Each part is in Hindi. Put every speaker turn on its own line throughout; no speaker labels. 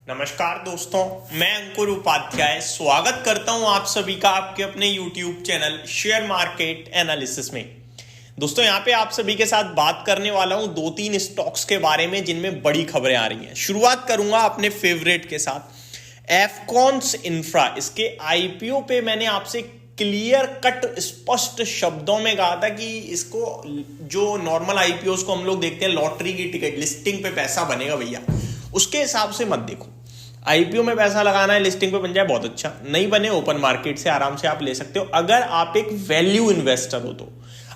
नमस्कार दोस्तों, मैं अंकुर उपाध्याय स्वागत करता हूं आप सभी का आपके अपने YouTube channel share market analysis में। दोस्तों यहां पे आप सभी के साथ बात करने वाला हूं दो तीन स्टॉक्स के बारे में जिनमें बड़ी खबरें आ रही हैं। शुरुआत करूंगा अपने फेवरेट के साथ एफकॉन्स इंफ्रा। इसके आईपीओ पे मैंने आपसे क्लियर कट स्पष्ट शब्दों में कहा था कि इसको जो नॉर्मल आईपीओ को हम लोग देखते हैं लॉटरी की टिकट लिस्टिंग पे पैसा बनेगा भैया, उसके हिसाब से मत देखो। आईपीओ में पैसा लगाना है, लिस्टिंग पे बन जाए बहुत अच्छा, नहीं बने ओपन मार्केट से आराम से आप ले सकते हो अगर आप एक वैल्यू इन्वेस्टर हो तो।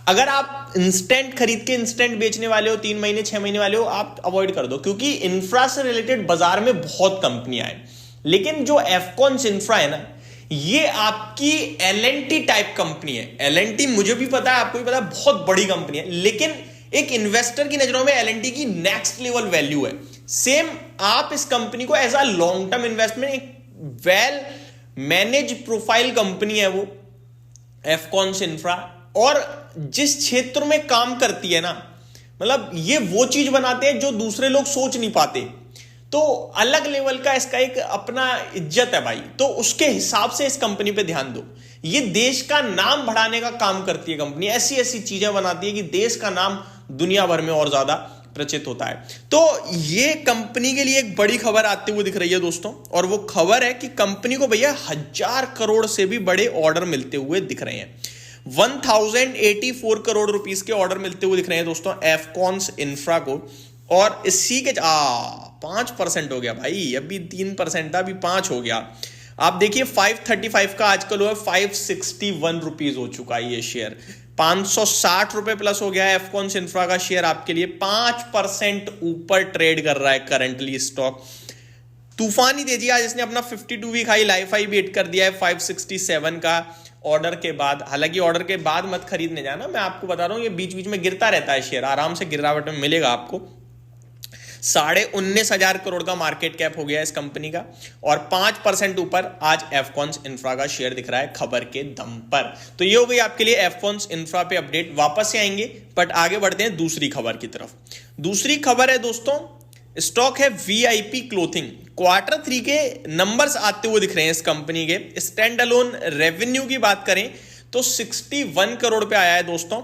अगर आप इंस्टेंट खरीद के इंस्टेंट बेचने वाले हो, 3 महीने 6 महीने वाले हो, आप अवॉइड कर दो क्योंकि इंफ्रा से रिलेटेड बाजार में बहुत कंपनियां हैं। लेकिन जो एफकॉन्स इंफ्रा है ना, ये आपकी एलएनटी टाइप कंपनी है। एलएनटी मुझे भी पता है, आपको भी पता है, बहुत बड़ी कंपनी है, लेकिन एक इन्वेस्टर की नजरों में एलएनटी की नेक्स्ट लेवल वैल्यू है। सेम आप इस कंपनी को as a long term investment, एक वेल मैनेज प्रोफाइल कंपनी है वो एफकॉन्स इंफ्रा, और जिस क्षेत्र में काम करती है ना, मतलब ये वो चीज बनाते हैं जो दूसरे लोग सोच नहीं पाते, तो अलग लेवल का इसका एक अपना इज्जत है भाई। तो उसके हिसाब से इस कंपनी पे ध्यान दो। ये देश का नाम बढ़ाने का काम करती है कंपनी, ऐसी ऐसी चीजें बनाती है कि देश का नाम दुनिया भर में और ज्यादा प्रचित होता है। तो ये कंपनी के लिए एक बड़ी खबर आती हुई दिख रही है दोस्तों, और वो खबर है कि कंपनी को भैया 1000 करोड़ से भी बड़े ऑर्डर मिलते हुए दिख रहे हैं। 1084 करोड़ रुपीस के ऑर्डर मिलते हुए दिख रहे हैं दोस्तों एफकॉन्स इंफ्रा को। और इसी के 5% हो गया भाई, अभी 3% था, अभी 5 हो गया। आप देखिए 535 का आजकल हुआ 561 रुपीज हो चुका है ये शेयर। 560 रुपए प्लस हो गया है एफकॉन्स इंफ्रा का शेयर आपके लिए। 5% ऊपर ट्रेड कर रहा है करंटली स्टॉक। तूफानी तेजी आज इसने अपना 52 week high life high beat कर दिया है 567 का ऑर्डर के बाद। हालांकि ऑर्डर के बाद मत खरीदने जाना, मैं आपको बता रहा हूं ये बीच बीच में गिरता रहता है शेयर, आराम से गिरावट में मिलेगा आपको। 19,500 करोड़ का मार्केट कैप हो गया इस कंपनी का, और 5% ऊपर आज एफकॉन्स इंफ्रा का शेयर दिख रहा है खबर के दम पर। तो ये हो गई आपके लिए एफकॉन्स इंफ्रा पे अपडेट। वापस से आएंगे बट आगे बढ़ते हैं दूसरी खबर की तरफ। दूसरी खबर है दोस्तों, स्टॉक है वीआईपी क्लोथिंग। Q3 के नंबर्स आते हुए दिख रहे हैं इस कंपनी के। स्टैंड अलोन रेवेन्यू की बात करें तो 61 करोड़ पे आया है दोस्तों,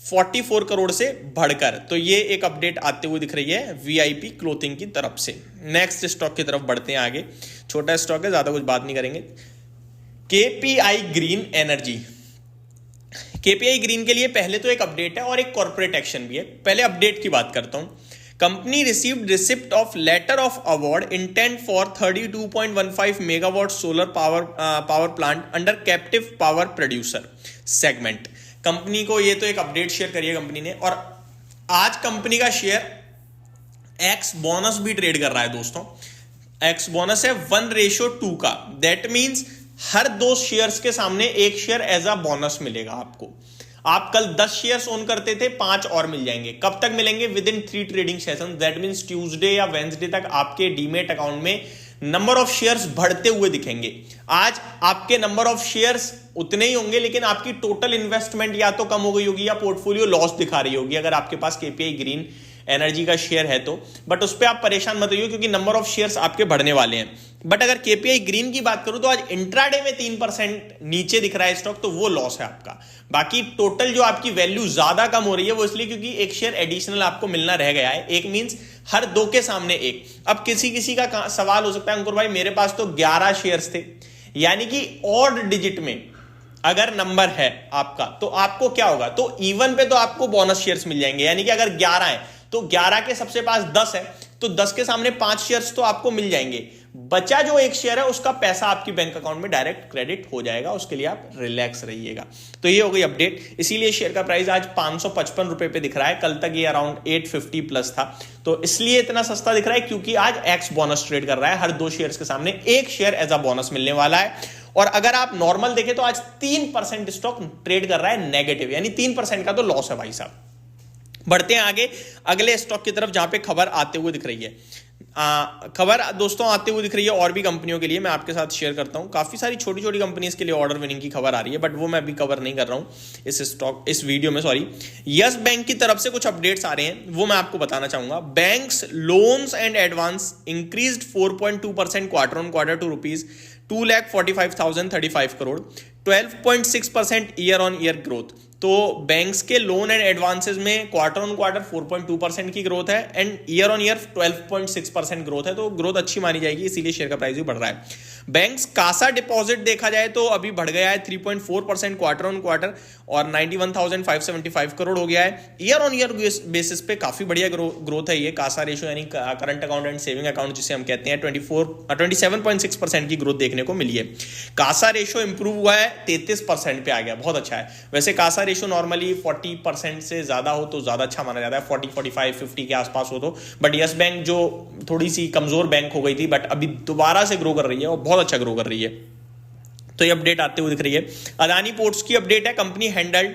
44 करोड़ से बढ़कर। तो ये एक अपडेट आते हुए दिख रही है वीआईपी क्लोथिंग की तरफ से। नेक्स्ट स्टॉक की तरफ बढ़ते हैं आगे। छोटा स्टॉक है, ज्यादा कुछ बात नहीं करेंगे। KPI green energy. KPI green के लिए पहले तो एक अपडेट है और एक कॉर्पोरेट एक्शन भी है। पहले अपडेट की बात करता हूं। Company received receipt of letter of award intent for 32.15 megawatt solar power plant under captive power producer segment. Company को ये तो एक अपडेट शेयर करिए कंपनी ने, और आज कंपनी का शेयर एक्स बोनस भी ट्रेड कर रहा है दोस्तों। एक्स बोनस है 1:2 का। दैट मींस हर 2 शेयर्स के सामने एक शेयर एज अ बोनस मिलेगा आपको। आप कल 10 शेयर्स ओन करते थे, 5 और मिल जाएंगे। कब तक मिलेंगे? With in 3 trading session. That means Tuesday या वेंसडे तक आपके डीमेट अकाउंट में नंबर ऑफ शेयर्स बढ़ते हुए दिखेंगे। आज आपके नंबर ऑफ शेयर्स उतने ही होंगे, लेकिन आपकी टोटल इन्वेस्टमेंट या तो कम हो गई होगी या पोर्टफोलियो लॉस दिखा रही होगी अगर आपके पास केपीआई ग्रीन एनर्जी का शेयर है तो। बट उस पर आप परेशान मत होइए क्योंकि नंबर ऑफ शेयर्स आपके बढ़ने वाले हैं। बट अगर केपीआई ग्रीन की बात करूं तो आज इंट्राडे में 3% नीचे दिख रहा है स्टॉक, तो वो लॉस है आपका। बाकी टोटल जो आपकी वैल्यू ज्यादा कम हो रही है वो इसलिए क्योंकि एक शेयर एडिशनल आपको मिलना रह गया है। एक मींस हर 2 के सामने एक। अब किसी का सवाल हो सकता है, अंकुर भाई मेरे पास तो 11 शेयर्स थे, यानी कि ऑड डिजिट में अगर नंबर है आपका तो आपको क्या होगा? तो इवन पे तो आपको बोनस शेयर्स मिल जाएंगे, यानी कि अगर 11 है तो 11 के सबसे पास 10 है तो 10 के सामने 5 शेयर्स तो आपको मिल जाएंगे। बचा जो एक शेयर है उसका पैसा आपकी बैंक अकाउंट में डायरेक्ट क्रेडिट हो जाएगा, उसके लिए आप रिलैक्स रहिएगा। तो ये हो गई अपडेट। इसीलिए शेयर का प्राइस आज 555 रुपए पे दिख रहा है। कल तक ये अराउंड 850 प्लस था, तो इसलिए इतना सस्ता दिख रहा है क्योंकि आज एक्स बोनस ट्रेड कर रहा है। हर 2 शेयर्स के सामने एक शेयर एज अ बोनस मिलने वाला है। और अगर आप नॉर्मल देखें तो आज 3% स्टॉक ट्रेड कर रहा है नेगेटिव, यानी 3% का तो लॉस है भाई साहब। बढ़ते हैं आगे अगले स्टॉक की तरफ जहां पे खबर आते हुए दिख रही है। खबर दोस्तों आते हुए दिख रही है और भी कंपनियों के लिए, मैं आपके साथ शेयर करता हूं। काफी सारी छोटी छोटी कंपनीज के लिए ऑर्डर विनिंग की खबर आ रही है, बट वो मैं अभी कवर नहीं कर रहा हूं इस वीडियो में, सॉरी। यस बैंक की तरफ से कुछ अपडेट्स आ रहे हैं, वो मैं आपको बताना चाहूंगा। Banks loans and advance increased 4.2% quarter on quarter to ₹2,45,035 crore, 12.6% year on year growth. तो बैंक्स के लोन एंड एडवांसेस में क्वार्टर ऑन क्वार्टर 4.2% की ग्रोथ है and year on year 12.6% growth है, तो ग्रोथ अच्छी मानी जाएगी, इसीलिए शेयर का प्राइस भी बढ़ रहा है। बैंक्स कासा डिपॉजिट देखा जाए तो अभी बढ़ गया है 3.4% क्वार्टर ऑन क्वार्टर और 91,575 करोड़ हो गया है। ईयर ऑन ईयर बेसिस पे काफी बढ़िया ग्रोथ है ये। कासा रेशियो यानी current account and saving account जिसे हम कहते हैं 27.6% की ग्रोथ देखने को मिली है। कासा रेशियो इंप्रूव हुआ है, 33% पे आ गया, बहुत अच्छा है। वैसे कासा रेशियो नॉर्मली 40% से ज्यादा हो तो ज्यादा अच्छा माना जाता है, 40, 45, 50 के आसपास हो तो। बट यस बैंक जो थोड़ी सी कमजोर बैंक हो गई थी, बट अभी दोबारा से ग्रो कर रही है और बहुत अच्छा ग्रो कर रही है, तो ये अपडेट आते हुए दिख रही है। अदानी पोर्ट्स की अपडेट है, company handled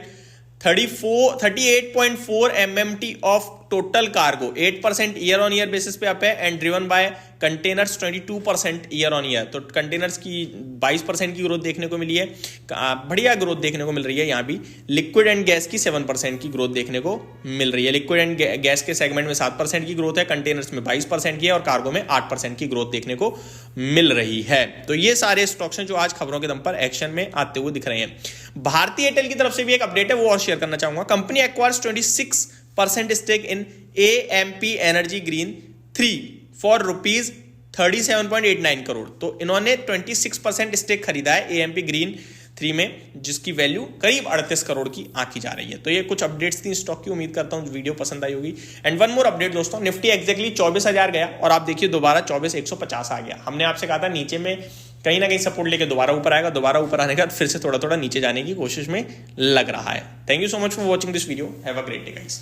38.4 MMT of total cargo, 8% year on year basis पे अप है and driven by containers 22% year on year. तो कंटेनर्स की 22% की ग्रोथ देखने को मिली है, बढ़िया ग्रोथ देखने को मिल रही है। यहाँ भी लिक्विड एंड गैस की 7% की ग्रोथ देखने को मिल रही है। लिक्विड एंड गैस के सेगमेंट में 7% की ग्रोथ है, कंटेनर्स में 22% की है और कार्गो में 8% की ग्रोथ देखने को मिल रही है। तो ये सारे स्टॉक्स हैं जो आज खबरों के दम पर एक्शन में आते हुए दिख रहे हैं। भारतीय एयरटेल की तरफ से भी एक अपडेट है, वो और शेयर करना चाहूंगा। Company acquires 26% stake in AMP energy green 3 for ₹37.89 crore. तो इन्होंने 26% स्टेक खरीदा है AMP ग्रीन 3 में, जिसकी वैल्यू करीब 38 करोड़ की आंकी जा रही है। तो ये कुछ अपडेट्स थी स्टॉक की, उम्मीद करता हूं वीडियो पसंद आई होगी। एंड वन मोर अपडेट दोस्तों, निफ्टी एक्जैक्टली 24,000 गया और आप देखिए दोबारा 24,150 आ गया। हमने आपसे कहा था नीचे में कहीं ना कहीं सपोर्ट लेके दोबारा ऊपर आएगा, दोबारा ऊपर आने के बाद फिर से थोड़ा थोड़ा नीचे जाने की कोशिश में लग रहा है। Thank you so much for watching this video, have a great day guys.